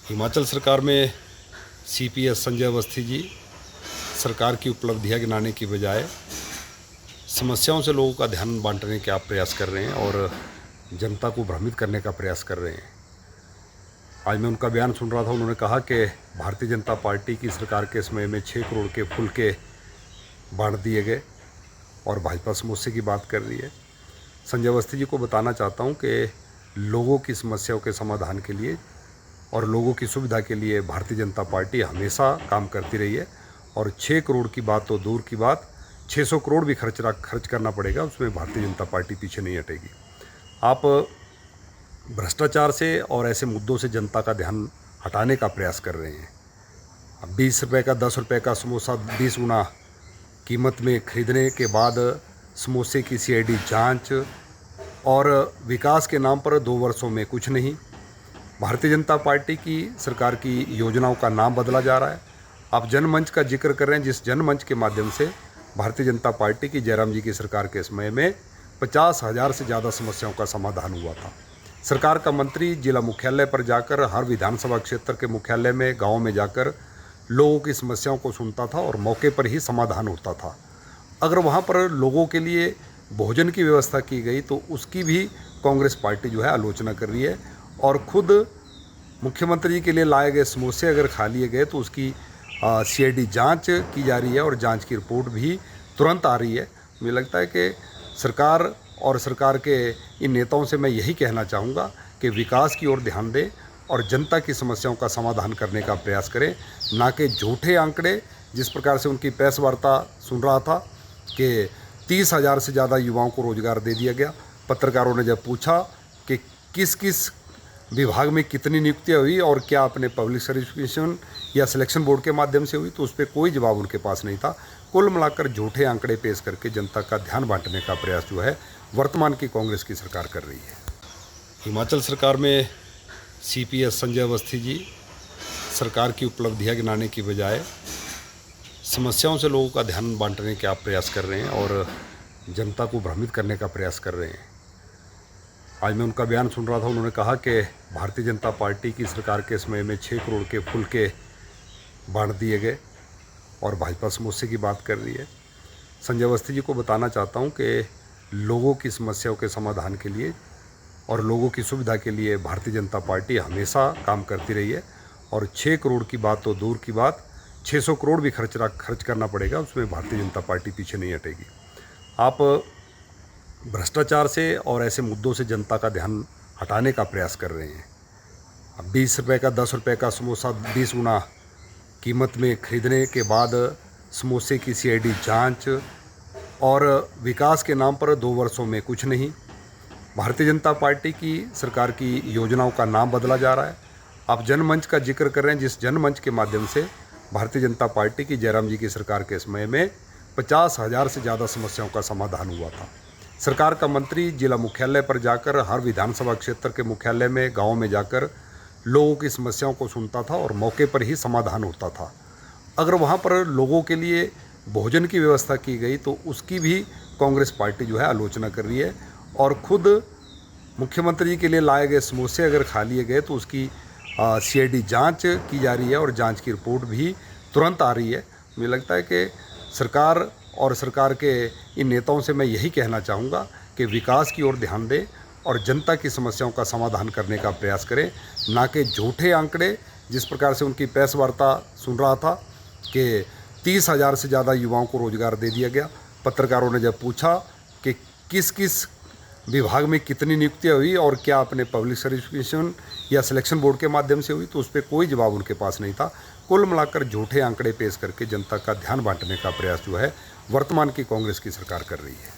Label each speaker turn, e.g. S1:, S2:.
S1: हिमाचल सरकार में सीपीएस संजय अवस्थी जी सरकार की उपलब्धियां गिनाने की बजाय समस्याओं से लोगों का ध्यान बांटने के आप प्रयास कर रहे हैं और जनता को भ्रमित करने का प्रयास कर रहे हैं। आज मैं उनका बयान सुन रहा था। उन्होंने कहा कि भारतीय जनता पार्टी की सरकार के समय में 6 करोड़ के फुलके बांट दिए गए और भाजपा समोसे की बात कर रही है। संजय अवस्थी जी को बताना चाहता हूं कि लोगों की समस्याओं के समाधान के लिए और लोगों की सुविधा के लिए भारतीय जनता पार्टी हमेशा काम करती रही है और 6 करोड़ की बात तो दूर की बात, 600 करोड़ भी खर्च करना पड़ेगा, उसमें भारतीय जनता पार्टी पीछे नहीं हटेगी। आप भ्रष्टाचार से और ऐसे मुद्दों से जनता का ध्यान हटाने का प्रयास कर रहे हैं। अब 20 रुपये का 10 रुपये का समोसा 20 गुना कीमत में खरीदने के बाद समोसे की सीआईडी जांच और विकास के नाम पर 2 वर्षों में कुछ नहीं। भारतीय जनता पार्टी की सरकार की योजनाओं का नाम बदला जा रहा है। आप जनमंच का जिक्र कर रहे हैं, जिस जनमंच के माध्यम से भारतीय जनता पार्टी की जयराम जी की सरकार के समय में 50,000 से ज़्यादा समस्याओं का समाधान हुआ था। सरकार का मंत्री जिला मुख्यालय पर जाकर, हर विधानसभा क्षेत्र के मुख्यालय में, गाँव में जाकर लोगों की समस्याओं को सुनता था और मौके पर ही समाधान होता था। अगर वहाँ पर लोगों के लिए भोजन की व्यवस्था की गई तो उसकी भी कांग्रेस पार्टी जो है आलोचना कर रही है और खुद मुख्यमंत्री के लिए लाए गए समोसे अगर खा लिए गए तो उसकी सीआईडी जांच की जा रही है और जांच की रिपोर्ट भी तुरंत आ रही है। मुझे लगता है कि सरकार और सरकार के इन नेताओं से मैं यही कहना चाहूँगा कि विकास की ओर ध्यान दें और जनता की समस्याओं का समाधान करने का प्रयास करें, ना कि झूठे आंकड़े। जिस प्रकार से उनकी प्रेस वार्ता सुन रहा था कि 30,000 से ज़्यादा युवाओं को रोज़गार दे दिया गया। पत्रकारों ने जब पूछा कि किस किस विभाग में कितनी नियुक्तियाँ हुई और क्या अपने पब्लिक सर्विस कमीशन या सिलेक्शन बोर्ड के माध्यम से हुई, तो उस पर कोई जवाब उनके पास नहीं था। कुल मिलाकर झूठे आंकड़े पेश करके जनता का ध्यान बांटने का प्रयास जो है वर्तमान की कांग्रेस की सरकार कर रही है। हिमाचल सरकार में सीपीएस संजय अवस्थी जी सरकार की उपलब्धियां गिनाने की बजाय समस्याओं से लोगों का ध्यान बांटने के आप प्रयास कर रहे हैं और जनता को भ्रमित करने का प्रयास कर रहे हैं। आज मैं उनका बयान सुन रहा था। उन्होंने कहा कि भारतीय जनता पार्टी की सरकार के समय में 6 करोड़ के फुलके बांट दिए गए और भाजपा समोसे की बात कर रही है। संजय अवस्थी जी को बताना चाहता हूं कि लोगों की समस्याओं के समाधान के लिए और लोगों की सुविधा के लिए भारतीय जनता पार्टी हमेशा काम करती रही है और 6 करोड़ की बात तो दूर की बात, 600 करोड़ भी खर्च करना पड़ेगा, उसमें भारतीय जनता पार्टी पीछे नहीं हटेगी। आप भ्रष्टाचार से और ऐसे मुद्दों से जनता का ध्यान हटाने का प्रयास कर रहे हैं। अब 20 रुपये का 10 रुपये का समोसा 20 गुना कीमत में खरीदने के बाद समोसे की सीआईडी जांच और विकास के नाम पर 2 वर्षों में कुछ नहीं। भारतीय जनता पार्टी की सरकार की योजनाओं का नाम बदला जा रहा है। आप जनमंच का जिक्र कर रहे हैं, जिस जनमंच के माध्यम से भारतीय जनता पार्टी की जयराम जी की सरकार के समय में 50,000 से ज़्यादा समस्याओं का समाधान हुआ था। सरकार का मंत्री जिला मुख्यालय पर जाकर, हर विधानसभा क्षेत्र के मुख्यालय में, गाँव में जाकर लोगों की समस्याओं को सुनता था और मौके पर ही समाधान होता था। अगर वहाँ पर लोगों के लिए भोजन की व्यवस्था की गई तो उसकी भी कांग्रेस पार्टी जो है आलोचना कर रही है और खुद मुख्यमंत्री के लिए लाए गए समोसे अगर खा लिए गए तो उसकी सीआईडी जांच की जा रही है और जांच की रिपोर्ट भी तुरंत आ रही है। मुझे लगता है कि सरकार और सरकार के इन नेताओं से मैं यही कहना चाहूँगा कि विकास की ओर ध्यान दें और जनता की समस्याओं का समाधान करने का प्रयास करें, ना कि झूठे आंकड़े। जिस प्रकार से उनकी प्रेस वार्ता सुन रहा था कि 30,000 से ज़्यादा युवाओं को रोज़गार दे दिया गया। पत्रकारों ने जब पूछा कि किस किस विभाग में कितनी नियुक्तियाँ हुई और क्या अपने पब्लिक सर्विस कमीशन या सिलेक्शन बोर्ड के माध्यम से हुई, तो उस पर कोई जवाब उनके पास नहीं था। कुल मिलाकर झूठे आंकड़े पेश करके जनता का ध्यान बांटने का प्रयास जो है वर्तमान की कांग्रेस की सरकार कर रही है।